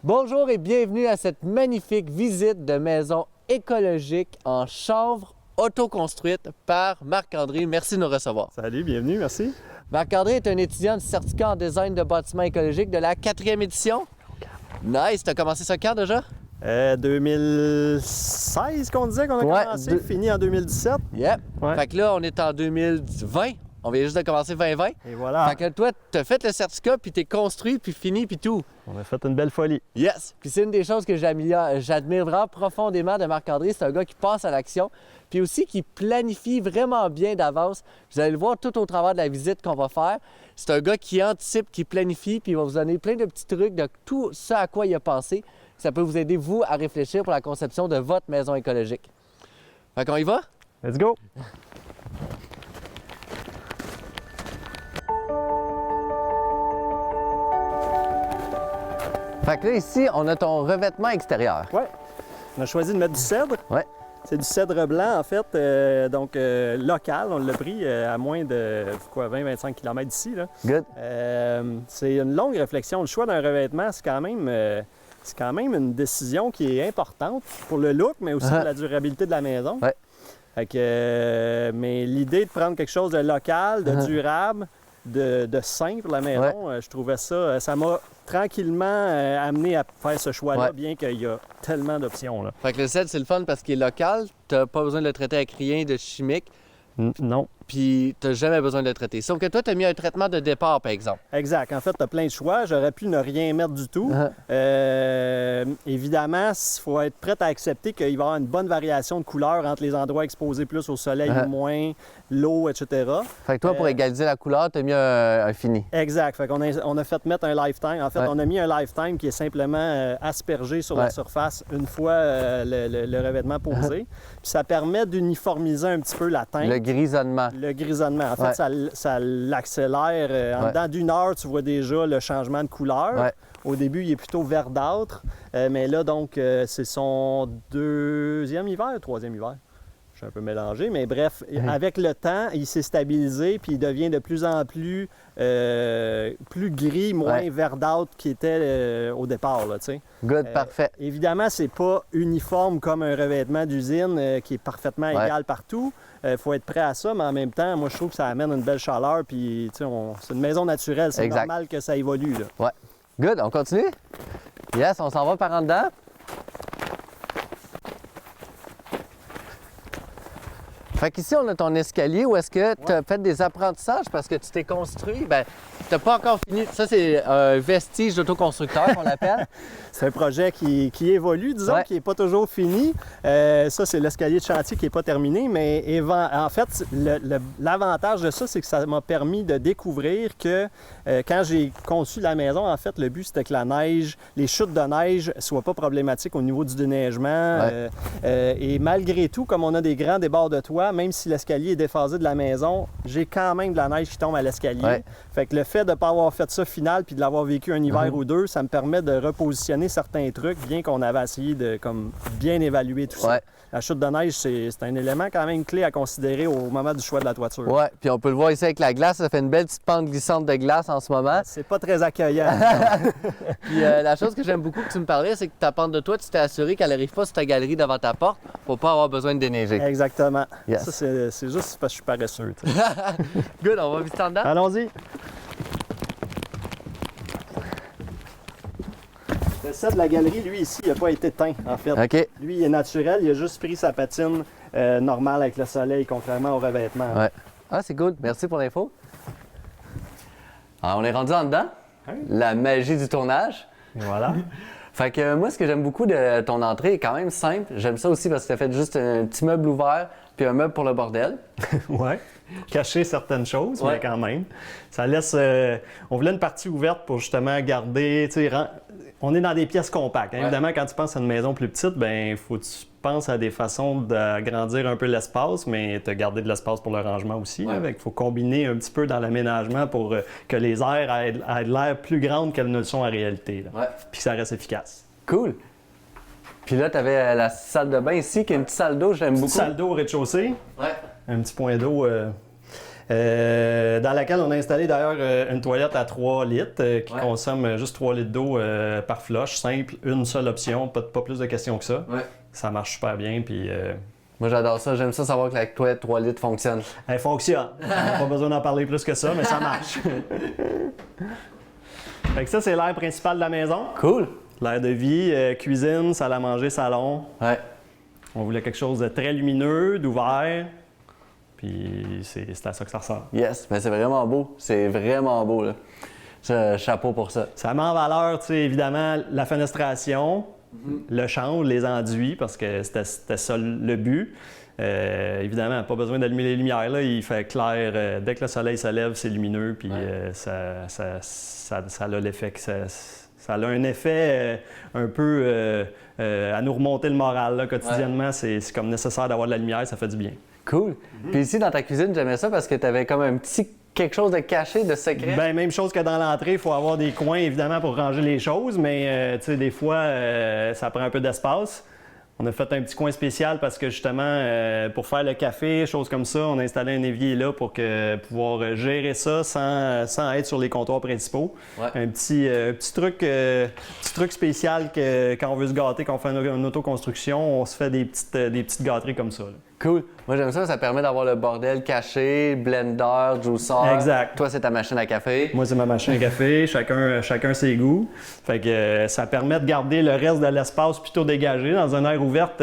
Bonjour et bienvenue à cette magnifique visite de maison écologique en chanvre autoconstruite par Marc-André. Merci de nous recevoir. Salut, bienvenue, merci. Marc-André est un étudiant du certificat en design de bâtiments écologiques de la 4e édition. Nice! Tu as commencé ça quand déjà? 2016 qu'on disait qu'on a commencé, fini en 2017. Yep. Ouais. Fait que là, on est en 2020. On vient juste de commencer 2020. Et voilà. Fait que toi, tu as fait le certificat, puis tu es construit, puis fini, puis tout. On a fait une belle folie. Yes! Puis c'est une des choses que j'admire vraiment profondément de Marc-André. C'est un gars qui passe à l'action, puis aussi qui planifie vraiment bien d'avance. Vous allez le voir tout au travers de la visite qu'on va faire. C'est un gars qui anticipe, qui planifie, puis il va vous donner plein de petits trucs de tout ce à quoi il a pensé. Ça peut vous aider, vous, à réfléchir pour la conception de votre maison écologique. Fait qu'on y va? Let's go! Fait que là, ici, on a ton revêtement extérieur. Ouais. On a choisi de mettre du cèdre. Ouais. C'est du cèdre blanc, en fait, donc local. On l'a pris à moins de 20-25 km d'ici. Là. Good. C'est une longue réflexion. Le choix d'un revêtement, c'est quand même une décision qui est importante pour le look, mais aussi pour la durabilité de la maison. Ouais. Fait que, mais l'idée de prendre quelque chose de local, de durable, de sain pour la maison, je trouvais ça m'a tranquillement amené à faire ce choix-là, bien qu'il y a tellement d'options. Là. Fait que le cèdre, c'est le fun parce qu'il est local. T'as pas besoin de le traiter avec rien de chimique. Non. Puis t'as jamais besoin de le traiter. Sauf que toi, tu as mis un traitement de départ, par exemple. Exact. En fait, tu as plein de choix. J'aurais pu ne rien mettre du tout. Évidemment, il faut être prêt à accepter qu'il va y avoir une bonne variation de couleurs entre les endroits exposés plus au soleil ou moins, l'eau, etc. Fait que toi, pour égaliser la couleur, tu as mis un fini. Exact. Fait qu'on on a fait mettre un lifetime. En fait, on a mis un lifetime qui est simplement aspergé sur la surface une fois le revêtement posé. Puis ça permet d'uniformiser un petit peu la teinte. Le grisonnement. Le grisonnement. En fait, ça l'accélère. En dedans d'une heure, tu vois déjà le changement de couleur. Au début, il est plutôt verdâtre. Mais là, donc, c'est son troisième hiver. Je suis un peu mélangé, mais bref, avec le temps, il s'est stabilisé, puis il devient de plus en plus gris, moins verdâtre qu'il était au départ. Là, Good, parfait. Évidemment, c'est pas uniforme comme un revêtement d'usine qui est parfaitement égal partout. Il faut être prêt à ça, mais en même temps, moi, je trouve que ça amène une belle chaleur, puis c'est une maison naturelle, c'est normal que ça évolue. Là. Ouais. Good, on continue? Yes, on s'en va par en dedans. Fait qu'ici, on a ton escalier où est-ce que tu as fait des apprentissages parce que tu t'es construit. Bien, tu n'as pas encore fini. Ça, c'est un vestige d'autoconstructeur qu'on l'appelle. C'est un projet qui évolue, disons, qui n'est pas toujours fini. Ça, c'est l'escalier de chantier qui n'est pas terminé, mais en fait, l'avantage de ça, c'est que ça m'a permis de découvrir que quand j'ai conçu la maison, en fait, le but, c'était que la neige, les chutes de neige ne soient pas problématiques au niveau du déneigement. Et malgré tout, comme on a des grands débords de toit, même si l'escalier est déphasé de la maison, j'ai quand même de la neige qui tombe à l'escalier. Fait que le fait de ne pas avoir fait ça final puis de l'avoir vécu un hiver ou deux, ça me permet de repositionner certains trucs, bien qu'on avait essayé de bien évaluer tout ça. La chute de neige, c'est un élément quand même clé à considérer au moment du choix de la toiture. Oui, puis on peut le voir ici avec la glace, ça fait une belle petite pente glissante de glace en ce moment. C'est pas très accueillant. Puis la chose que j'aime beaucoup que tu me parlais, c'est que ta pente de toit, tu t'es assuré qu'elle n'arrive pas sur ta galerie devant ta porte pour pas avoir besoin de déneiger. Exactement. Yes. Ça, c'est juste parce que je suis paresseux. Good, on va visiter en dedans? Allons-y. Le set de la galerie, lui, ici, il n'a pas été teint, en fait. OK. Lui, il est naturel. Il a juste pris sa patine normale avec le soleil, contrairement au revêtement. Ah, c'est good. Merci pour l'info. Alors, on est rendu en dedans. La magie du tournage. Et voilà. Fait que moi, ce que j'aime beaucoup de ton entrée est quand même simple. J'aime ça aussi parce que tu as fait juste un petit meuble ouvert puis un meuble pour le bordel. Cacher certaines choses, mais quand même. Ça laisse... on voulait une partie ouverte pour justement garder... On est dans des pièces compactes. Évidemment, quand tu penses à une maison plus petite, il faut que tu penses à des façons d'agrandir un peu l'espace, mais te garder de l'espace pour le rangement aussi. Il faut combiner un petit peu dans l'aménagement pour que les aires aient l'air plus grandes qu'elles ne le sont en réalité. Puis que ça reste efficace. Cool. Puis là, tu avais la salle de bain ici, qui est une petite salle d'eau, j'aime beaucoup. Salle d'eau au rez-de-chaussée. Un petit point d'eau dans laquelle on a installé d'ailleurs une toilette à 3 litres qui consomme juste 3 litres d'eau par flush, simple, une seule option, pas plus de questions que ça. Ouais. Ça marche super bien, puis... Moi, j'adore ça. J'aime ça savoir que la toilette 3 litres fonctionne. Elle fonctionne. On n'a pas besoin d'en parler plus que ça, mais ça marche. Fait que ça, c'est l'air principal de la maison. Cool. L'air de vie, cuisine, salle à manger, salon. Ouais. On voulait quelque chose de très lumineux, d'ouvert. Puis c'est à ça que ça ressemble. Yes, mais c'est vraiment beau. C'est vraiment beau, là. Chapeau pour ça. Ça met en valeur, tu sais, évidemment, la fenestration, le chanvre, les enduits, parce que c'était ça le but. Évidemment, pas besoin d'allumer les lumières, là. Il fait clair. Dès que le soleil se lève, c'est lumineux, puis ça a l'effet que ça a un effet un peu à nous remonter le moral, là, quotidiennement. Ouais. C'est comme nécessaire d'avoir de la lumière, ça fait du bien. Cool. Puis ici, dans ta cuisine, j'aimais ça parce que tu avais comme un petit quelque chose de caché, de secret. Bien, même chose que dans l'entrée, il faut avoir des coins, évidemment, pour ranger les choses, mais tu sais, des fois, ça prend un peu d'espace. On a fait un petit coin spécial parce que justement, pour faire le café, choses comme ça, on a installé un évier là pour pouvoir gérer ça sans être sur les comptoirs principaux. Ouais. Un petit truc spécial que quand on veut se gâter, quand on fait une autoconstruction, on se fait des petites gâteries comme ça. Là. Cool. Moi, j'aime ça. Ça permet d'avoir le bordel caché, blender, juicer. Exact. Toi, c'est ta machine à café. Moi, c'est ma machine à café. Chacun ses goûts. Fait que ça permet de garder le reste de l'espace plutôt dégagé. Dans une aire ouverte,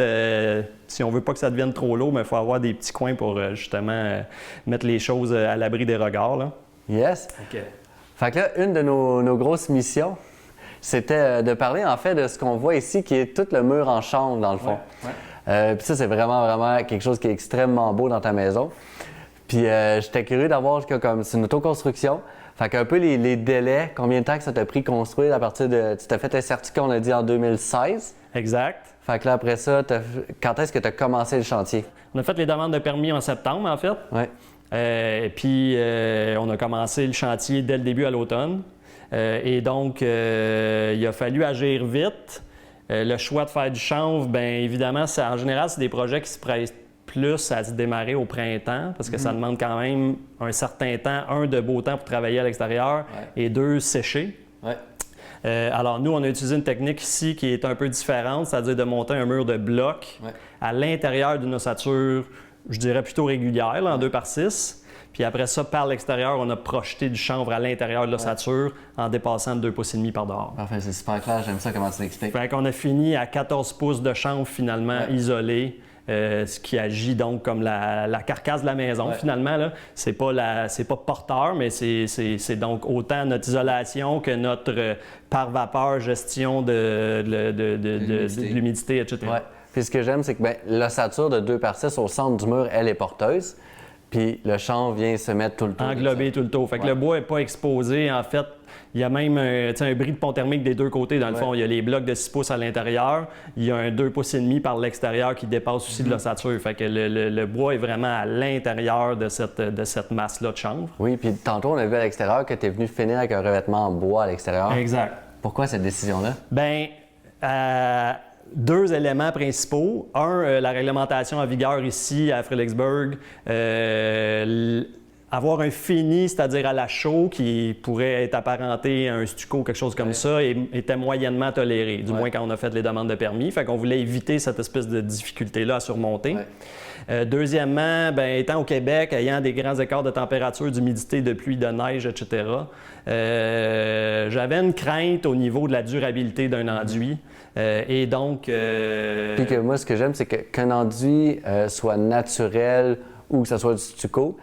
si on veut pas que ça devienne trop lourd, il faut avoir des petits coins pour justement mettre les choses à l'abri des regards. Là. Yes. Okay. Fait que là, une de nos grosses missions, c'était de parler en fait de ce qu'on voit ici, qui est tout le mur en chanvre, dans le fond. Ouais. Puis ça, c'est vraiment quelque chose qui est extrêmement beau dans ta maison. Puis j'étais curieux d'avoir comme c'est une autoconstruction. Fait qu'un peu les délais, combien de temps que ça t'a pris construire à partir de... Tu t'as fait un certificat, on a dit, en 2016. Exact. Fait que là, après ça, quand est-ce que tu as commencé le chantier? On a fait les demandes de permis en septembre, en fait. Oui. Puis on a commencé le chantier dès le début à l'automne. Et donc, il a fallu agir vite. Le choix de faire du chanvre, bien évidemment, en général, c'est des projets qui se prêtent plus à se démarrer au printemps parce que ça demande quand même un certain temps, de beau temps pour travailler à l'extérieur et 2, sécher. Ouais. Alors nous, on a utilisé une technique ici qui est un peu différente, c'est-à-dire de monter un mur de bloc à l'intérieur d'une ossature, je dirais plutôt régulière, là, en 2x6. Puis après ça, par l'extérieur, on a projeté du chanvre à l'intérieur de l'ossature en dépassant de 2,5 pouces par dehors. Parfait, c'est super clair. J'aime ça comment tu l'expliques. Fait qu'on a fini à 14 pouces de chanvre finalement isolé, ce qui agit donc comme la carcasse de la maison finalement. Là. C'est pas porteur, mais c'est donc autant notre isolation que notre par vapeur gestion de l'humidité, etc. Ouais. Puis ce que j'aime, c'est que l'ossature de 2x6 au centre du mur, elle est porteuse. Puis le chanvre vient se mettre tout le tour. Englobé tout le tour. Fait que le bois n'est pas exposé. En fait, il y a même un bris de pont thermique des deux côtés. Dans le fond, il y a les blocs de 6 pouces à l'intérieur. Il y a un 2,5 pouces par l'extérieur qui dépasse aussi de l'ossature. Fait que le bois est vraiment à l'intérieur de cette masse-là de chanvre. Oui, puis tantôt, on a vu à l'extérieur que tu es venu finir avec un revêtement en bois à l'extérieur. Exact. Pourquoi cette décision-là? Bien, 2 éléments principaux. La réglementation en vigueur ici à Fredericksburg. Avoir un fini, c'est-à-dire à la chaux, qui pourrait être apparenté à un stucco, quelque chose comme ça, était moyennement toléré, du moins quand on a fait les demandes de permis. Fait qu'on voulait éviter cette espèce de difficulté-là à surmonter. Deuxièmement, étant au Québec, ayant des grands écarts de température, d'humidité, de pluie, de neige, etc., j'avais une crainte au niveau de la durabilité d'un enduit. Et donc... Puis que moi, ce que j'aime, c'est qu'un enduit soit naturel ou que ce soit du stucco,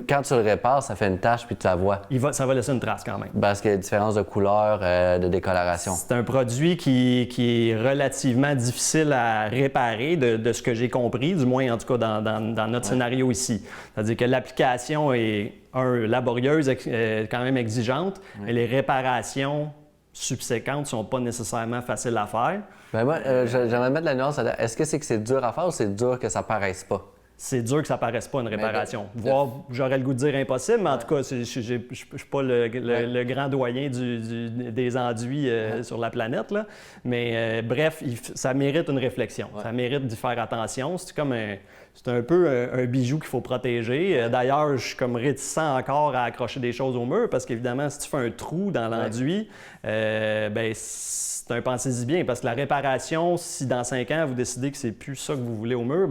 quand tu le répares, ça fait une tache puis tu la vois. Ça va laisser une trace quand même. Parce qu'il y a une différence de couleur, de décoloration. C'est un produit qui est relativement difficile à réparer, de ce que j'ai compris, du moins en tout cas dans notre scénario ici. C'est-à-dire que l'application est, laborieuse, quand même exigeante, mais les réparations subséquentes ne sont pas nécessairement faciles à faire. Moi, j'aimerais mettre la nuance. Est-ce que c'est dur à faire ou c'est dur que ça paraisse pas? c'est dur que ça paraisse pas une réparation. Voire, j'aurais le goût de dire impossible, mais en tout cas, je ne suis pas le grand doyen des enduits sur la planète. Là. Mais bref, ça mérite une réflexion. Ça mérite d'y faire attention. C'est un peu un bijou qu'il faut protéger. D'ailleurs, je suis comme réticent encore à accrocher des choses au mur parce qu'évidemment, si tu fais un trou dans l'enduit, c'est un pensez-y bien parce que la réparation, si dans 5 ans, vous décidez que c'est plus ça que vous voulez au mur,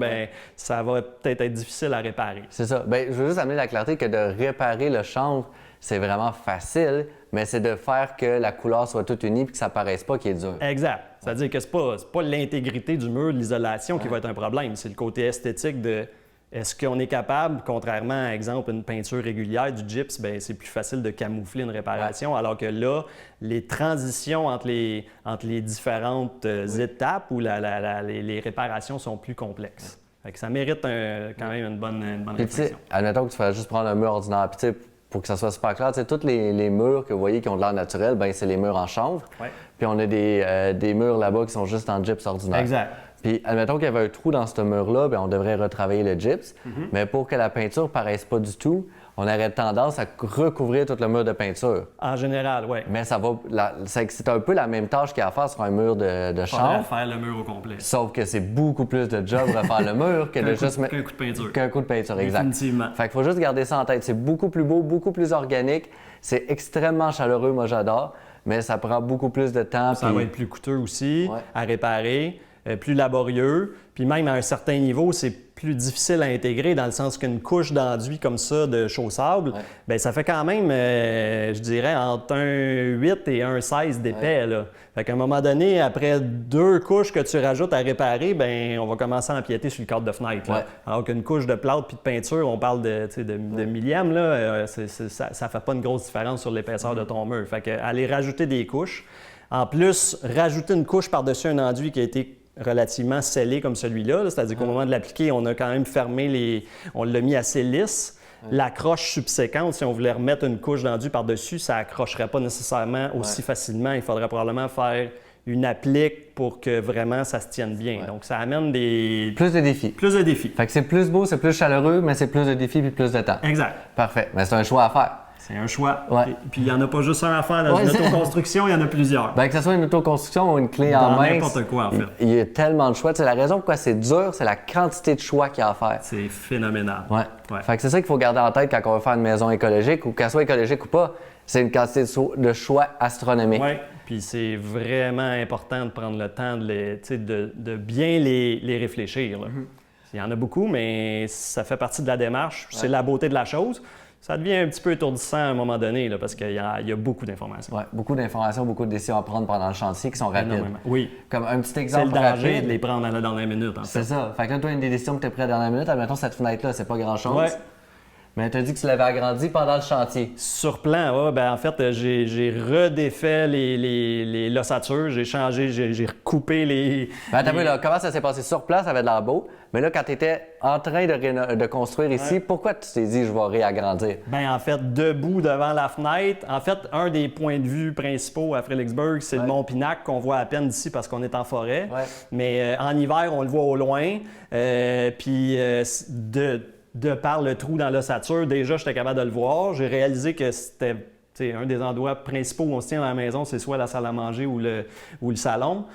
ça va peut-être être difficile à réparer. C'est ça. Je veux juste amener la clarté que de réparer le chanvre, c'est vraiment facile, mais c'est de faire que la couleur soit toute unie et que ça ne paraisse pas qu'il est dur. Exact. C'est-à-dire que c'est pas l'intégrité du mur, de l'isolation qui va être un problème. C'est le côté esthétique de est-ce qu'on est capable, contrairement à exemple une peinture régulière, du gyps, c'est plus facile de camoufler une réparation, alors que là, les transitions entre les différentes étapes où les réparations sont plus complexes. Fait que ça mérite quand même une bonne réflexion. Admettons que tu fais juste prendre un mur ordinaire, puis pour que ça soit super clair, tous les murs que vous voyez qui ont de l'air naturel, c'est les murs en chanvre. Ouais. Puis on a des murs là-bas qui sont juste en gyps ordinaire. Exact. Puis admettons qu'il y avait un trou dans ce mur-là, on devrait retravailler le gyps. Mais pour que la peinture ne paraisse pas du tout, on aurait tendance à recouvrir tout le mur de peinture. En général, oui. Mais c'est un peu la même tâche qu'il y a à faire sur un mur de chanvre. Faire le mur au complet. Sauf que c'est beaucoup plus de job refaire le mur que de juste mettre... Qu'un coup de peinture. Qu'un coup de peinture, exact. Définitivement. Fait qu'il faut juste garder ça en tête. C'est beaucoup plus beau, beaucoup plus organique. C'est extrêmement chaleureux, moi j'adore. Mais ça prend beaucoup plus de temps. Ça va être plus coûteux aussi à réparer, plus laborieux. Puis même à un certain niveau, c'est plus difficile à intégrer dans le sens qu'une couche d'enduit comme ça de chaussable, ça fait quand même, je dirais, entre un 8 et un 16 d'épais. Là. Fait qu'à un moment donné, après 2 couches que tu rajoutes à réparer, on va commencer à empiéter sur le cadre de fenêtre. Là. Alors qu'une couche de plâtre puis de peinture, on parle de millièmes, là, ça fait pas une grosse différence sur l'épaisseur de ton mur. Fait qu'aller rajouter des couches. En plus, rajouter une couche par-dessus un enduit qui a été relativement scellé comme celui-là, c'est-à-dire qu'au moment de l'appliquer, on a quand même fermé on l'a mis assez lisse. L'accroche subséquente, si on voulait remettre une couche d'enduit par-dessus, ça n'accrocherait pas nécessairement aussi facilement. Il faudrait probablement faire une applique pour que vraiment ça se tienne bien. Donc, ça amène plus de défis. Plus de défis. Fait que c'est plus beau, c'est plus chaleureux, mais c'est plus de défis puis plus de temps. Exact. Parfait. Mais c'est un choix à faire. C'est un choix. Puis il n'y en a pas juste un à faire dans une autoconstruction, il y en a plusieurs. Que ce soit une autoconstruction ou une clé en main. N'importe quoi, en fait. Il y a tellement de choix. La raison pourquoi c'est dur, c'est la quantité de choix qu'il y a à faire. C'est phénoménal. Fait que c'est ça qu'il faut garder en tête quand on va faire une maison écologique ou qu'elle soit écologique ou pas. C'est une quantité de choix astronomique. Oui, puis c'est vraiment important de prendre le temps de bien les réfléchir. Là. Il y en a beaucoup, mais ça fait partie de la démarche. C'est la beauté de la chose. Ça devient un petit peu étourdissant à un moment donné là, parce qu'il y a beaucoup d'informations. Oui, beaucoup d'informations, beaucoup de décisions à prendre pendant le chantier qui sont rapides. Énormément. Oui. Comme un petit exemple c'est le danger rapide. de les prendre à la dernière minute. En fait. C'est ça. Fait que là, toi, une des décisions que tu as prises à la dernière minute, admettons cette fenêtre-là, c'est pas grand-chose. Ouais. Mais tu as dit que tu l'avais agrandi pendant le chantier. Sur plan, en fait, j'ai redéfait les lossatures, j'ai changé, j'ai recoupé les... Comment ça s'est passé sur place? Ça avait de l'air beau. Mais là, quand tu étais en train de construire ici, pourquoi tu t'es dit « je vais réagrandir » ? En fait, debout devant la fenêtre, en fait, un des points de vue principaux à Fredericksburg, c'est le mont Pinac qu'on voit à peine d'ici parce qu'on est en forêt. Mais en hiver, on le voit au loin. Puis de par le trou dans l'ossature, déjà, j'étais capable de le voir. J'ai réalisé que c'était un des endroits principaux où on se tient dans la maison, c'est soit la salle à manger ou le salon.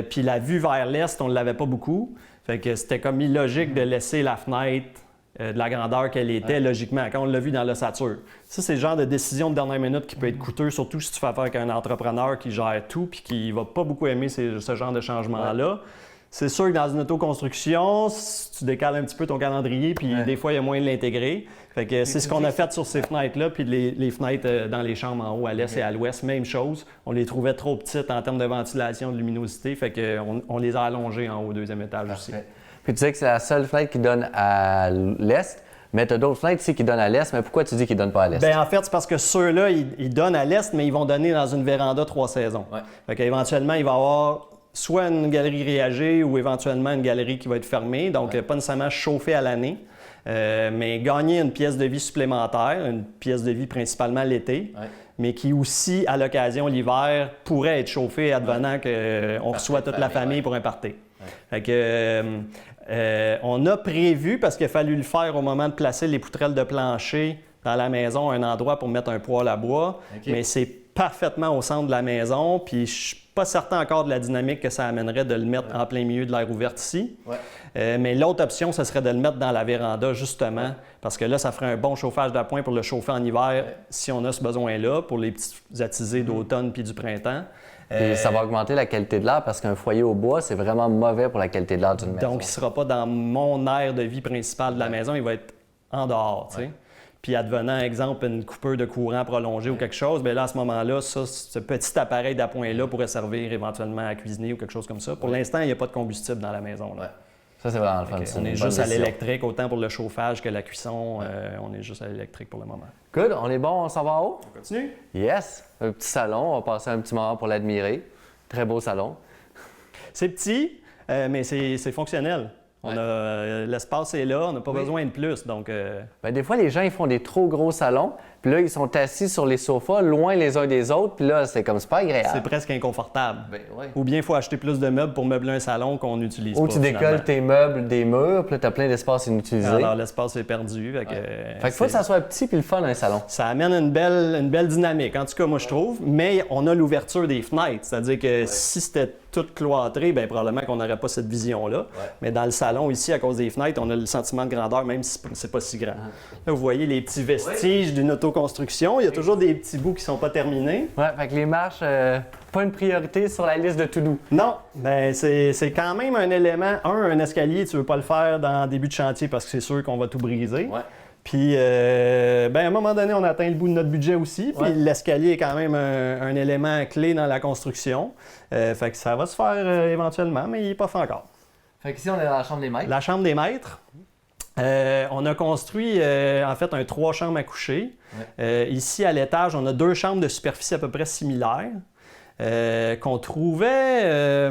Puis la vue vers l'est, on ne l'avait pas beaucoup. Fait que c'était comme illogique de laisser la fenêtre de la grandeur qu'elle était, logiquement, quand on l'a vu dans l'ossature. Ça, c'est le genre de décision de dernière minute qui peut être coûteux, surtout si tu fais affaire avec un entrepreneur qui gère tout puis qui ne va pas beaucoup aimer ce genre de changement-là. C'est sûr que dans une autoconstruction, tu décales un petit peu ton calendrier, puis des fois, il y a moyen de l'intégrer. Fait que c'est ce qu'on a fait sur ces fenêtres-là, puis les fenêtres dans les chambres en haut, à l'est et à l'ouest, même chose. On les trouvait trop petites en termes de ventilation, de luminosité, fait qu'on les a allongées en haut au 2e étage aussi. Puis tu disais que c'est la seule fenêtre qui donne à l'est, mais tu as d'autres fenêtres ici qui donnent à l'est, mais pourquoi tu dis qu'ils ne donnent pas à l'est? En fait, c'est parce que ceux-là, ils donnent à l'est, mais ils vont donner dans une véranda 3 saisons. Fait qu'éventuellement, il va y avoir soit une galerie grillagée ou éventuellement une galerie qui va être fermée, donc pas nécessairement chauffée à l'année, mais gagner une pièce de vie supplémentaire, une pièce de vie principalement l'été, mais qui aussi, à l'occasion, l'hiver, pourrait être chauffée advenant qu'on reçoit toute la famille pour un party. Fait que, on a prévu, parce qu'il a fallu le faire au moment de placer les poutrelles de plancher dans la maison, un endroit pour mettre un poêle à bois, mais c'est parfaitement au centre de la maison, puis je suis pas certain encore de la dynamique que ça amènerait de le mettre en plein milieu de l'air ouvert ici. Mais l'autre option, ce serait de le mettre dans la véranda, justement, parce que là, ça ferait un bon chauffage d'appoint pour le chauffer en hiver, si on a ce besoin-là, pour les petites attisées d'automne puis du printemps. Et ça va augmenter la qualité de l'air parce qu'un foyer au bois, c'est vraiment mauvais pour la qualité de l'air d'une maison. Donc, il ne sera pas dans mon aire de vie principale de la maison, il va être en dehors, tu sais. Puis advenant, exemple, une coupure de courant prolongée ou quelque chose, bien là, à ce moment-là, ce petit appareil d'appoint-là pourrait servir éventuellement à cuisiner ou quelque chose comme ça. Pour l'instant, il n'y a pas de combustible dans la maison. Là. Ça, c'est vraiment le fun. On est juste à l'électrique, autant pour le chauffage que la cuisson. On est juste à l'électrique pour le moment. Good. On est bon, on s'en va en haut? On continue? Yes. Un petit salon. On va passer un petit moment pour l'admirer. Très beau salon. C'est petit, mais c'est fonctionnel. L'espace est là, on n'a pas besoin de plus. Donc, des fois, les gens ils font des trop gros salons, puis là, ils sont assis sur les sofas, loin les uns des autres, puis là, c'est comme pas agréable. C'est presque inconfortable. Ou bien il faut acheter plus de meubles pour meubler un salon qu'on n'utilise pas. Ou tu décolles tes meubles des murs, puis là, tu as plein d'espace inutilisé. Alors, l'espace est perdu. Fait qu'il faut que ça soit petit puis le fun, un salon. Ça amène une belle dynamique, en tout cas, moi, je trouve. Mais on a l'ouverture des fenêtres, c'est-à-dire que si c'était tout cloîtré, bien probablement qu'on n'aurait pas cette vision-là. Mais dans le salon, ici, à cause des fenêtres, on a le sentiment de grandeur, même si c'est pas si grand. Là, vous voyez les petits vestiges d'une autoconstruction. Il y a toujours des petits bouts qui sont pas terminés. Ouais, fait que les marches, pas une priorité sur la liste de to-do. Non, bien, c'est quand même un élément. Un escalier, tu veux pas le faire dans le début de chantier parce que c'est sûr qu'on va tout briser. Puis, à un moment donné, on atteint le bout de notre budget aussi. Puis, l'escalier est quand même un élément clé dans la construction. Fait que ça va se faire éventuellement, mais il n'est pas fait encore. Fait qu'ici, on est dans la chambre des maîtres. La chambre des maîtres. On a construit, en fait, un 3 chambres à coucher. Ici, à l'étage, on a 2 chambres de superficie à peu près similaires qu'on trouvait...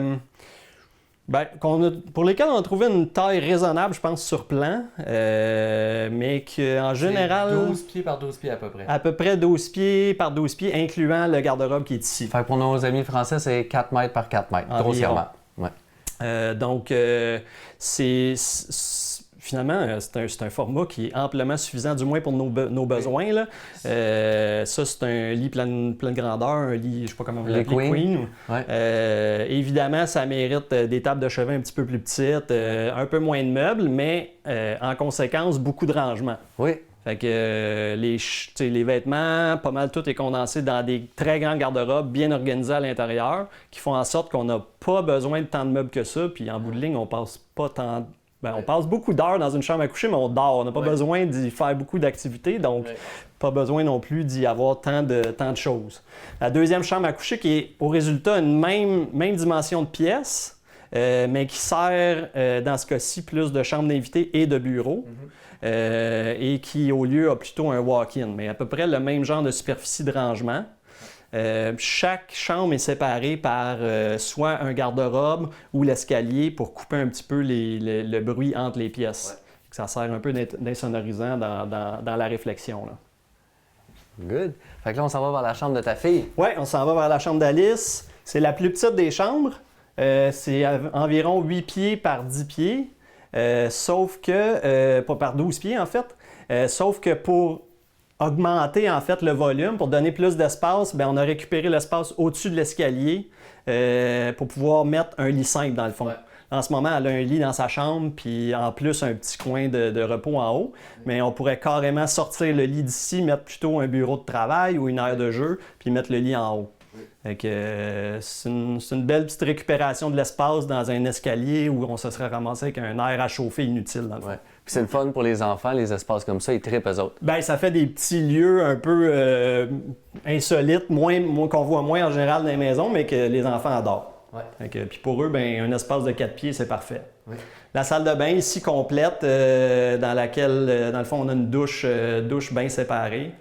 pour lesquels on a trouvé une taille raisonnable, je pense, sur plan, mais qu'en général... 12 pieds par 12 pieds à peu près. À peu près 12 pieds par 12 pieds, incluant le garde-robe qui est ici. Fait que pour nos amis français, c'est 4 mètres par 4 mètres, grossièrement. Donc, finalement, c'est un format qui est amplement suffisant, du moins pour nos besoins. Là. Ça, c'est un lit pleine grandeur, un lit, je ne sais pas comment vous l'appelez, queen. Évidemment, ça mérite des tables de chevet un petit peu plus petites, un peu moins de meubles, mais en conséquence, beaucoup de rangements. Fait que les vêtements, pas mal tout est condensé dans des très grands garde-robes bien organisés à l'intérieur, qui font en sorte qu'on n'a pas besoin de tant de meubles que ça, puis en bout de ligne, on passe pas tant... on passe beaucoup d'heures dans une chambre à coucher, mais on dort. On n'a pas besoin d'y faire beaucoup d'activités, donc pas besoin non plus d'y avoir tant de choses. La deuxième chambre à coucher qui est au résultat une même dimension de pièce, mais qui sert dans ce cas-ci plus de chambre d'invités et de bureau, et qui au lieu a plutôt un walk-in, mais à peu près le même genre de superficie de rangement. Chaque chambre est séparée par soit un garde-robe ou l'escalier pour couper un petit peu le bruit entre les pièces. Ça sert un peu d'insonorisant dans la réflexion. Là. Good. Fait que là, on s'en va vers la chambre de ta fille. Oui, on s'en va vers la chambre d'Alice. C'est la plus petite des chambres. C'est environ 8 pieds par 10 pieds. Sauf que, pas par 12 pieds en fait, sauf que pour augmenter en fait le volume, pour donner plus d'espace, bien, on a récupéré l'espace au-dessus de l'escalier pour pouvoir mettre un lit simple dans le fond. En ce moment, elle a un lit dans sa chambre, puis en plus un petit coin de repos en haut, mais on pourrait carrément sortir le lit d'ici, mettre plutôt un bureau de travail ou une aire de jeu, puis mettre le lit en haut. C'est une belle petite récupération de l'espace dans un escalier où on se serait ramassé avec un air à chauffer inutile dans le fond. Puis c'est le fun pour les enfants, les espaces comme ça, ils trippent eux autres. Bien, ça fait des petits lieux un peu insolites, qu'on voit moins en général dans les maisons, mais que les enfants adorent. Puis pour eux, bien, un espace de 4 pieds, c'est parfait. La salle de bain ici complète, dans laquelle, dans le fond, on a une douche bien séparée.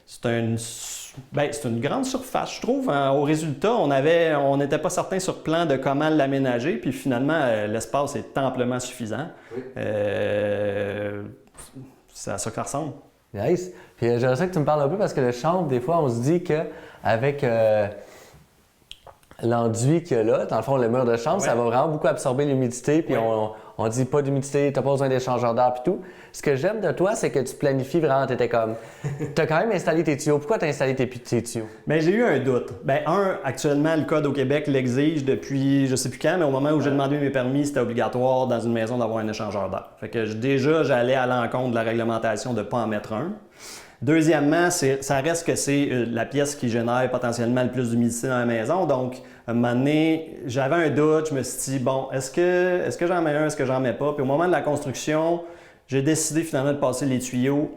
C'est une grande surface, je trouve. Au résultat, on n'était pas certain sur plan de comment l'aménager, puis finalement, l'espace est amplement suffisant. C'est à ça que ça ressemble. Nice. Puis j'aimerais ça que tu me parles un peu parce que la chambre, des fois, on se dit qu'avec l'enduit qu'il y a là, dans le fond, le mur de chambre, ça va vraiment beaucoup absorber l'humidité, puis on dit pas d'humidité, t'as pas besoin d'échangeur d'air, puis tout. Ce que j'aime de toi, c'est que tu planifies vraiment, t'étais comme... T'as quand même installé tes tuyaux. Pourquoi t'as installé tes tuyaux? Bien, j'ai eu un doute. Bien, actuellement, le Code au Québec l'exige depuis je sais plus quand, mais au moment où j'ai demandé mes permis, c'était obligatoire dans une maison d'avoir un échangeur d'air. Fait que déjà, j'allais à l'encontre de la réglementation de ne pas en mettre un. Deuxièmement, ça reste que c'est la pièce qui génère potentiellement le plus d'humidité dans la maison. Donc, à un moment donné, j'avais un doute. Je me suis dit, bon, est-ce que j'en mets un, est-ce que j'en mets pas? Puis au moment de la construction, j'ai décidé finalement de passer les tuyaux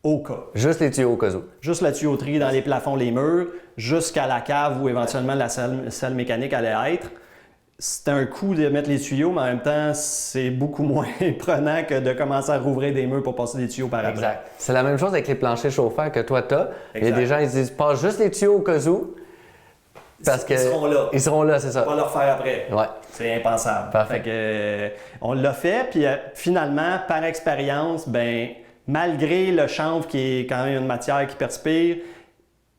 au cas. Juste les tuyaux au cas où? Juste la tuyauterie dans les plafonds, les murs, jusqu'à la cave où éventuellement la salle mécanique allait être. C'était un coup de mettre les tuyaux, mais en même temps, c'est beaucoup moins prenant que de commencer à rouvrir des murs pour passer des tuyaux par après. Exact. C'est la même chose avec les planchers chauffants que toi, t'as. Il y a des gens, ils se disent, passe juste les tuyaux au cas où. Parce que ils seront là. Ils seront là, c'est ça. On va le refaire après. Ouais. C'est impensable. Parfait. Fait que, on l'a fait, puis finalement, par expérience, ben malgré le chanvre qui est quand même une matière qui perspire,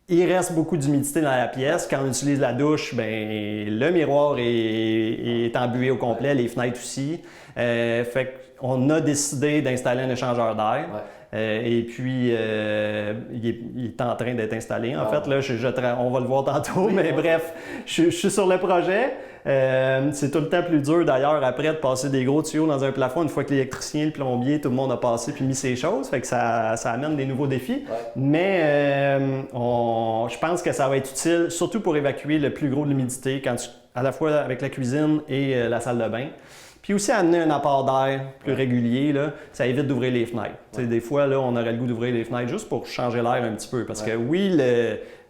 il reste beaucoup d'humidité dans la pièce. Quand on utilise la douche, ben le miroir est embué au complet, les fenêtres aussi. Fait qu'on a décidé d'installer un échangeur d'air. Ouais. Et puis, il est en train d'être installé. En fait, là, on va le voir tantôt, mais bref, je suis sur le projet. C'est tout le temps plus dur d'ailleurs après de passer des gros tuyaux dans un plafond une fois que l'électricien, le plombier, tout le monde a passé puis mis ses choses. Fait que ça amène des nouveaux défis. Ouais. Mais je pense que ça va être utile, surtout pour évacuer le plus gros de l'humidité à la fois avec la cuisine et la salle de bain. Puis aussi amener un apport d'air plus régulier, là, ça évite d'ouvrir les fenêtres. Ouais. Des fois, là, on aurait le goût d'ouvrir les fenêtres juste pour changer l'air un petit peu. Parce que oui,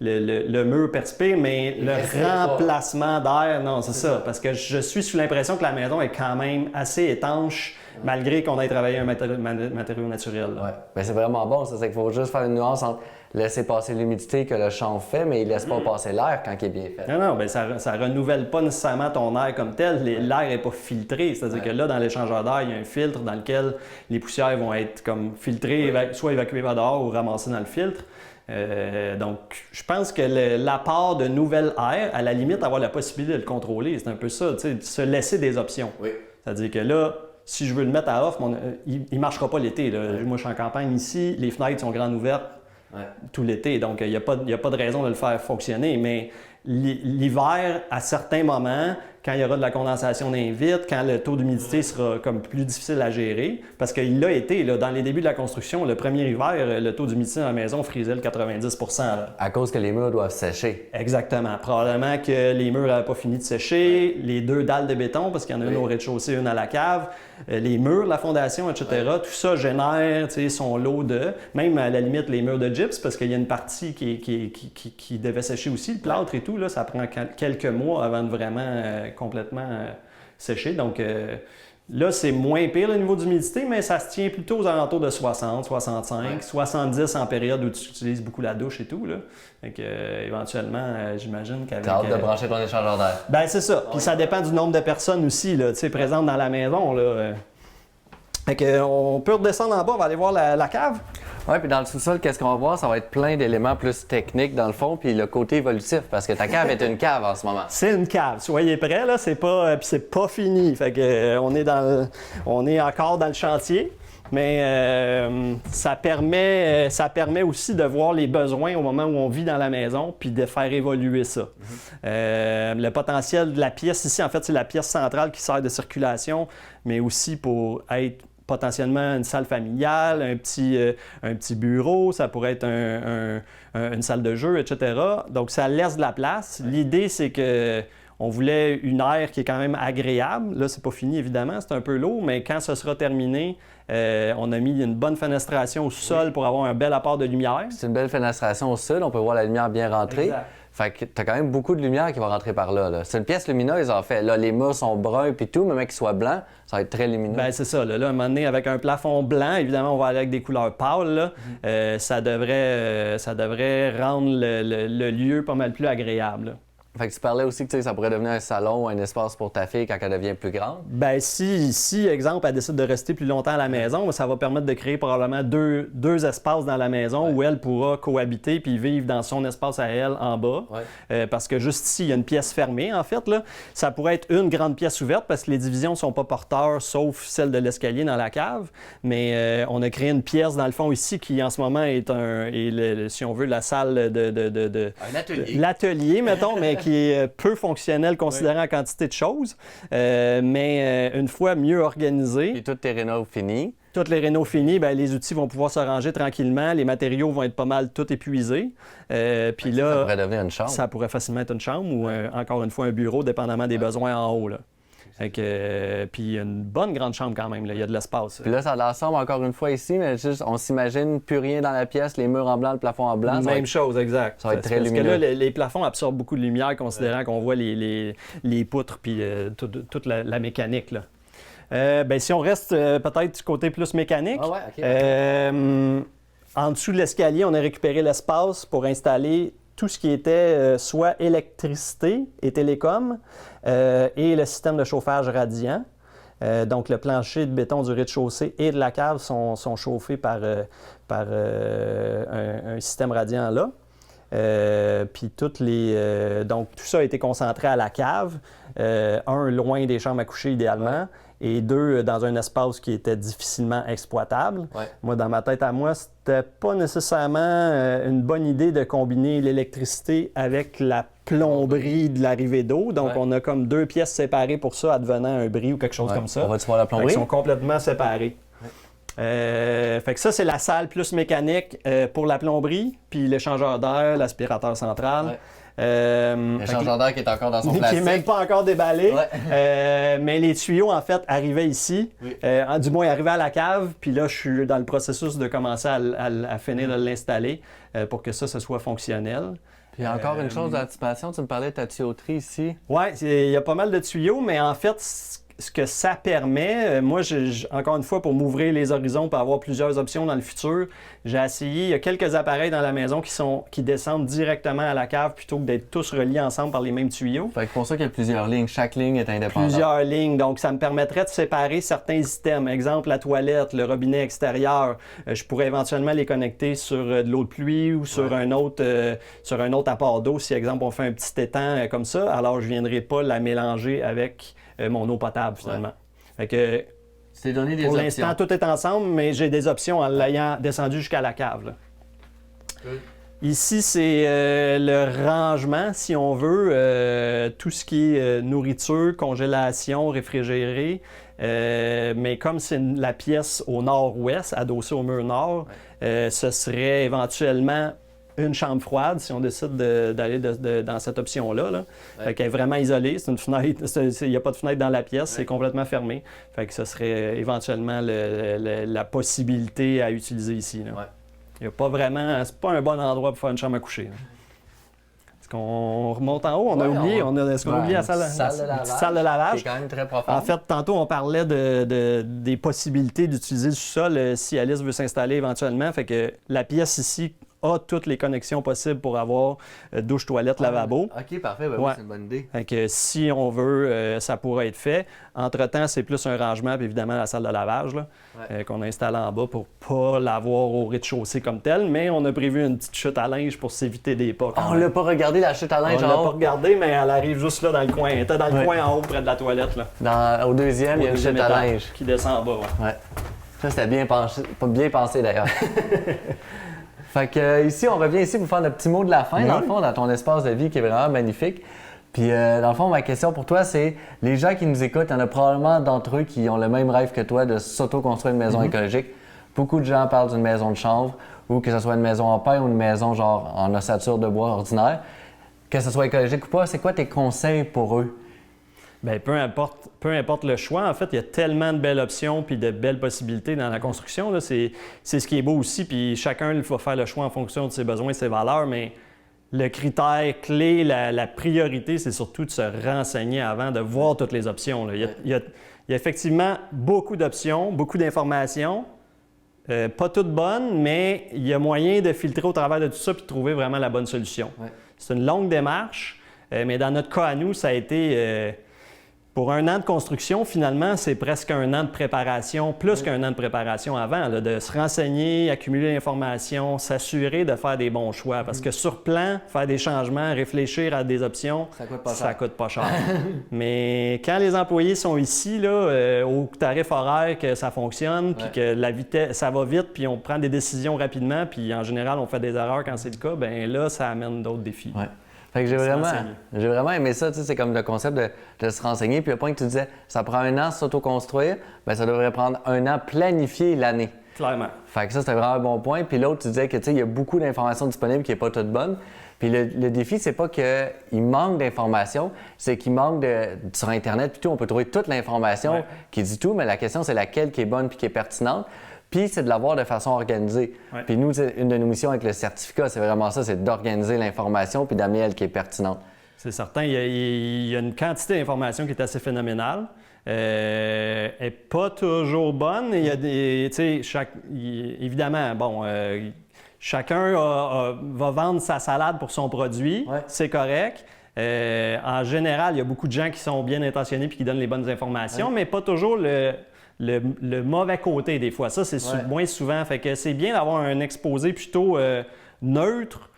le mur perspire, mais le remplacement d'air, non, c'est ça. Parce que je suis sous l'impression que la maison est quand même assez étanche, malgré qu'on ait travaillé un matériau naturel. Oui, bien, c'est vraiment bon. C'est qu'il faut juste faire une nuance entre laisser passer l'humidité que le chanvre fait, mais il ne laisse pas passer l'air quand il est bien fait. Non, bien, ça ne renouvelle pas nécessairement ton air comme tel. L'air n'est pas filtré. C'est-à-dire que là, dans l'échangeur d'air, il y a un filtre dans lequel les poussières vont être comme filtrées, soit évacuées vers dehors ou ramassées dans le filtre. Donc, je pense que l'apport de nouvel air, à la limite, avoir la possibilité de le contrôler, c'est un peu ça, se laisser des options. Oui. C'est-à-dire que là, si je veux le mettre à off, il ne marchera pas l'été. Oui. Moi, je suis en campagne ici, les fenêtres sont grandes ouvertes tout l'été, donc il n'y a pas de raison de le faire fonctionner. Mais l'hiver, à certains moments, quand il y aura de la condensation d'invite, quand le taux d'humidité sera comme plus difficile à gérer, parce qu'il l'a été, là, dans les débuts de la construction, le premier hiver, le taux d'humidité dans la maison frisait le 90 là. À cause que les murs doivent sécher. Exactement. Probablement que les murs n'avaient pas fini de sécher, les 2 dalles de béton, parce qu'il y en a une au rez-de-chaussée, une à la cave, les murs, la fondation, etc. Tout ça génère son lot de... Même à la limite, les murs de gyps, parce qu'il y a une partie qui devait sécher aussi, le plâtre et tout, là, ça prend quelques mois avant de vraiment complètement sécher. Donc là, c'est moins pire le niveau d'humidité, mais ça se tient plutôt aux alentours de 60, 65, 70 en période où tu utilises beaucoup la douche et tout. Là. Donc éventuellement, j'imagine qu'avec... T'as hâte de brancher ton échangeur d'air. Ben c'est ça. Puis ça dépend du nombre de personnes aussi, là, présentes dans la maison. Là. Fait qu'on peut redescendre en bas, on va aller voir la cave. Oui, puis dans le sous-sol, qu'est-ce qu'on va voir? Ça va être plein d'éléments plus techniques dans le fond, puis le côté évolutif, parce que ta cave est une cave en ce moment. C'est une cave. Soyez prêts, là, c'est pas fini. Fait que on est encore dans le chantier, mais ça permet aussi de voir les besoins au moment où on vit dans la maison, puis de faire évoluer ça. Le potentiel de la pièce ici, en fait, c'est la pièce centrale qui sert de circulation, mais aussi pour être potentiellement une salle familiale, un petit bureau, ça pourrait être une salle de jeu, etc. Donc, ça laisse de la place. L'idée, c'est qu'on voulait une aire qui est quand même agréable. Là, c'est pas fini, évidemment, c'est un peu lourd, mais quand ce sera terminé, on a mis une bonne fenestration au sol pour avoir un bel apport de lumière. C'est une belle fenestration au sol, on peut voir la lumière bien rentrer. Exact. Fait que t'as quand même beaucoup de lumière qui va rentrer par là. C'est une pièce lumineuse, en fait. Là, les murs sont bruns et tout, mais même qu'ils soient blancs, ça va être très lumineux. Bien, c'est ça. Là, à un moment donné, avec un plafond blanc, évidemment, on va aller avec des couleurs pâles. Là. Ça devrait rendre le lieu pas mal plus agréable. Là. Fait que tu parlais aussi que ça pourrait devenir un salon ou un espace pour ta fille quand elle devient plus grande. Ben si, exemple, elle décide de rester plus longtemps à la maison, ça va permettre de créer probablement deux espaces dans la maison où elle pourra cohabiter puis vivre dans son espace à elle en bas. Parce que juste ici, il y a une pièce fermée, en fait. Là. Ça pourrait être une grande pièce ouverte parce que les divisions ne sont pas porteurs, sauf celle de l'escalier dans la cave. Mais on a créé une pièce, dans le fond, ici, qui en ce moment est si on veut, la salle un atelier. L'atelier, mettons, mais qui est peu fonctionnel considérant la quantité de choses, mais une fois mieux organisé. Et toutes tes rénaux finis. Toutes les rénaux finis, bien, les outils vont pouvoir se ranger tranquillement, les matériaux vont être pas mal tout épuisés. Puis là, ça pourrait devenir une chambre. Ça pourrait facilement être une chambre ou encore une fois un bureau, dépendamment des besoins en haut. Là. Puis il y a une bonne grande chambre quand même, là. Il y a de l'espace. Puis là, ça l'ensemble encore une fois ici, mais juste, on s'imagine plus rien dans la pièce, les murs en blanc, le plafond en blanc. Même chose, exact. Ça va être très lumineux. Parce que là, les plafonds absorbent beaucoup de lumière, considérant qu'on voit les poutres puis toute la mécanique. Là. Si on reste peut-être du côté plus mécanique, en dessous de l'escalier, on a récupéré l'espace pour installer tout ce qui était soit électricité et télécom et le système de chauffage radiant. Donc, le plancher de béton du rez-de-chaussée et de la cave sont chauffés par un système radiant là. Puis donc, tout ça a été concentré à la cave, loin des chambres à coucher idéalement, et 2, dans un espace qui était difficilement exploitable. Moi, dans ma tête à moi, c'était pas nécessairement une bonne idée de combiner l'électricité avec la plomberie de l'arrivée d'eau. Donc, on a comme 2 pièces séparées pour ça, advenant un bris ou quelque chose comme ça. On va-tu voir la plomberie? Ils sont complètement séparés. Fait que ça, c'est la salle plus mécanique pour la plomberie, puis l'échangeur d'air, l'aspirateur central. L'échangeur d'air qui est encore dans son plastique. Qui n'est même pas encore déballé. Mais les tuyaux, en fait, arrivaient ici. Du moins, arrivaient à la cave. Puis là, je suis dans le processus de commencer à finir de l'installer pour que ça soit fonctionnel. Puis encore une chose d'anticipation, tu me parlais de ta tuyauterie ici. Oui, il y a pas mal de tuyaux, mais en fait, ce que ça permet, moi, encore une fois, pour m'ouvrir les horizons, pour avoir plusieurs options dans le futur, j'ai essayé, il y a quelques appareils dans la maison qui descendent directement à la cave plutôt que d'être tous reliés ensemble par les mêmes tuyaux. Fait que pour ça qu'il y a plusieurs lignes, chaque ligne est indépendante. Plusieurs lignes, donc ça me permettrait de séparer certains items. Exemple, la toilette, le robinet extérieur, je pourrais éventuellement les connecter sur de l'eau de pluie ou sur un autre apport d'eau. Si, exemple, on fait un petit étang comme ça, alors je ne viendrai pas la mélanger avec mon eau potable, finalement. Fait que, c'est donné des pour options. l'instant, tout est ensemble, mais j'ai des options en l'ayant descendu jusqu'à la cave. Là. Ici, c'est le rangement, si on veut, tout ce qui est nourriture, congélation, réfrigéré. Mais comme c'est la pièce au nord-ouest, adossée au mur nord, ce serait éventuellement une chambre froide si on décide d'aller dans cette option-là. Là. Fait qu'elle est vraiment isolée. C'est une fenêtre. Il n'y a pas de fenêtre dans la pièce. C'est complètement fermé. Fait que ce serait éventuellement la possibilité à utiliser ici. Là. Il n'y a pas vraiment... C'est pas un bon endroit pour faire une chambre à coucher. Là. Est-ce qu'on remonte en haut? On a oublié. Est-ce qu'on a oublié la salle de lavage? C'est quand même très profond. En fait, tantôt, on parlait des possibilités d'utiliser le sous-sol si Alice veut s'installer éventuellement. Fait que la pièce ici a toutes les connexions possibles pour avoir douche, toilette, lavabo. OK, parfait. C'est une bonne idée. Fait que si on veut, ça pourra être fait. Entre-temps, c'est plus un rangement, puis évidemment la salle de lavage là, qu'on a installée en bas pour ne pas l'avoir au rez-de-chaussée comme tel, mais on a prévu une petite chute à linge pour s'éviter des pas. On l'a pas regardé, la chute à linge en haut? On l'a pas regardé, mais elle arrive juste là dans le coin. Elle était dans le coin en haut, près de la toilette. Là. Au deuxième, il y a une chute à linge. Qui descend en bas, Ça, c'était bien pensé d'ailleurs. Fait que ici, on revient ici pour faire notre petit mot de la fin, dans le fond, dans ton espace de vie qui est vraiment magnifique. Puis, dans le fond, ma question pour toi, c'est les gens qui nous écoutent, il y en a probablement d'entre eux qui ont le même rêve que toi de s'auto-construire une maison écologique. Beaucoup de gens parlent d'une maison de chanvre ou que ce soit une maison en paille ou une maison genre en ossature de bois ordinaire. Que ce soit écologique ou pas, c'est quoi tes conseils pour eux? Bien, peu importe le choix, en fait, il y a tellement de belles options puis de belles possibilités dans la construction. Là. C'est ce qui est beau aussi, puis chacun va faire le choix en fonction de ses besoins et ses valeurs, mais le critère clé, la priorité, c'est surtout de se renseigner avant, de voir toutes les options. Là. Il y a effectivement beaucoup d'options, beaucoup d'informations, pas toutes bonnes, mais il y a moyen de filtrer au travers de tout ça puis de trouver vraiment la bonne solution. C'est une longue démarche. Mais dans notre cas à nous, ça a été... Pour 1 an de construction, finalement, c'est presque 1 an de préparation, plus qu'1 an de préparation avant, là, de se renseigner, accumuler l'information, s'assurer de faire des bons choix. Parce que sur plan, faire des changements, réfléchir à des options, ça coûte pas cher. Mais quand les employés sont ici, là, au tarif horaire, que ça fonctionne, puis que la vitesse, ça va vite, puis on prend des décisions rapidement, puis en général, on fait des erreurs quand c'est le cas, bien là, ça amène d'autres défis. Ouais. Fait que j'ai vraiment aimé ça, tu sais, c'est comme le concept de se renseigner. Puis le point que tu disais, ça prend 1 an s'auto-construire, bien ça devrait prendre 1 an planifier l'année. Clairement. Fait que ça, c'était vraiment un bon point. Puis l'autre, tu disais que, tu sais, il y a beaucoup d'informations disponibles qui n'est pas toute bonne. Puis le défi, c'est pas qu'il manque d'informations, c'est qu'il manque sur Internet, puis tout, on peut trouver toute l'information qui dit tout, mais la question, c'est laquelle qui est bonne puis qui est pertinente. Puis, c'est de l'avoir de façon organisée. Ouais. Puis nous, une de nos missions avec le certificat, c'est vraiment ça, c'est d'organiser l'information puis d'amener elle qui est pertinente. C'est certain, il y a une quantité d'informations qui est assez phénoménale. Elle n'est pas toujours bonne. Il y a des, tu sais, évidemment, bon, chacun va vendre sa salade pour son produit, c'est correct. En général, il y a beaucoup de gens qui sont bien intentionnés puis qui donnent les bonnes informations, mais pas toujours le mauvais côté des fois. Ça, c'est moins souvent. Fait que c'est bien d'avoir un exposé plutôt neutre,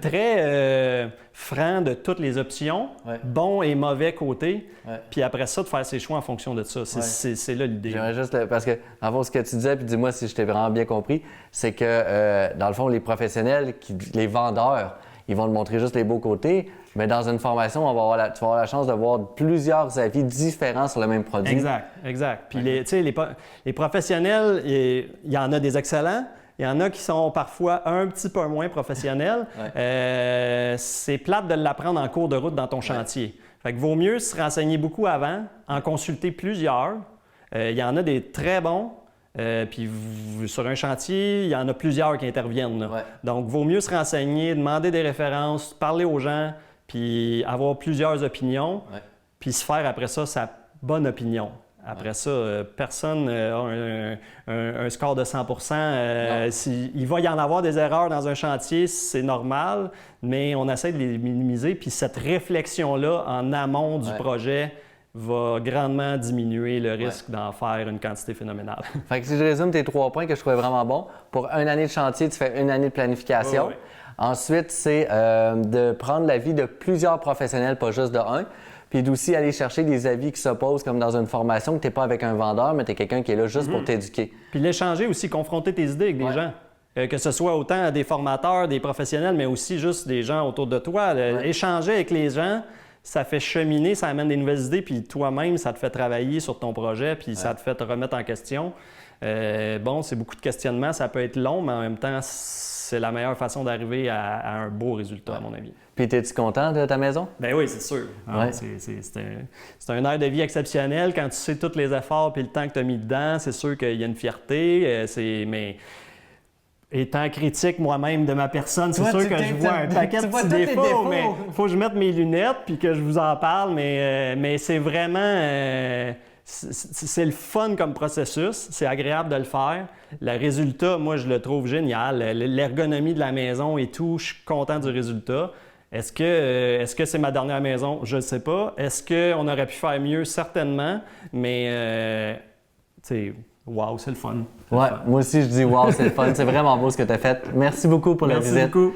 très franc de toutes les options, bon et mauvais côté. Puis après ça, de faire ses choix en fonction de ça. C'est là l'idée. J'aimerais juste, parce que, en fond, ce que tu disais, puis dis-moi si je t'ai vraiment bien compris, c'est que, dans le fond, les professionnels, les vendeurs, ils vont te montrer juste les beaux côtés, mais dans une formation, tu vas avoir la chance de voir plusieurs avis différents sur le même produit. Exact. Puis les professionnels, il y en a des excellents, il y en a qui sont parfois un petit peu moins professionnels. C'est plate de l'apprendre en cours de route dans ton chantier. Fait que vaut mieux se renseigner beaucoup avant, en consulter plusieurs. Il y en a des très bons. Puis sur un chantier, il y en a plusieurs qui interviennent. Là. Donc, il vaut mieux se renseigner, demander des références, parler aux gens, puis avoir plusieurs opinions, puis se faire après ça sa bonne opinion. Après ça, personne n'a un score de 100 il va y en avoir des erreurs dans un chantier, c'est normal, mais on essaie de les minimiser. Puis cette réflexion-là en amont du projet va grandement diminuer le risque d'en faire une quantité phénoménale. Fait que si je résume tes 3 points que je trouvais vraiment bons, pour 1 année de chantier, tu fais 1 année de planification. Ensuite, c'est de prendre l'avis de plusieurs professionnels, pas juste de un. Puis d'aussi aller chercher des avis qui s'opposent, comme dans une formation, que tu n'es pas avec un vendeur, mais tu es quelqu'un qui est là juste pour t'éduquer. Puis l'échanger aussi, confronter tes idées avec des gens. Que ce soit autant des formateurs, des professionnels, mais aussi juste des gens autour de toi. Échanger avec les gens, ça fait cheminer, ça amène des nouvelles idées, puis toi-même, ça te fait travailler sur ton projet, puis ça te fait te remettre en question. Bon, c'est beaucoup de questionnements, ça peut être long, mais en même temps, c'est la meilleure façon d'arriver à un beau résultat, à mon avis. Puis, es-tu content de ta maison? Ben oui, c'est sûr. C'est un air de vie exceptionnel. Quand tu sais tous les efforts et le temps que tu as mis dedans, c'est sûr qu'il y a une fierté. Mais étant critique moi-même de ma personne, c'est sûr que je vois un paquet de petits défauts, mais il faut que je mette mes lunettes puis que je vous en parle. Mais c'est vraiment... c'est le fun comme processus, c'est agréable de le faire. Le résultat, moi, je le trouve génial. L'ergonomie de la maison et tout, je suis content du résultat. Est-ce que c'est ma dernière maison? Je ne sais pas. Est-ce qu'on aurait pu faire mieux? Certainement. Mais, tu sais, wow, c'est le fun. Ouais, moi aussi, je dis wow, c'est le fun. C'est vraiment beau ce que tu as fait. Merci beaucoup pour la visite. Merci beaucoup.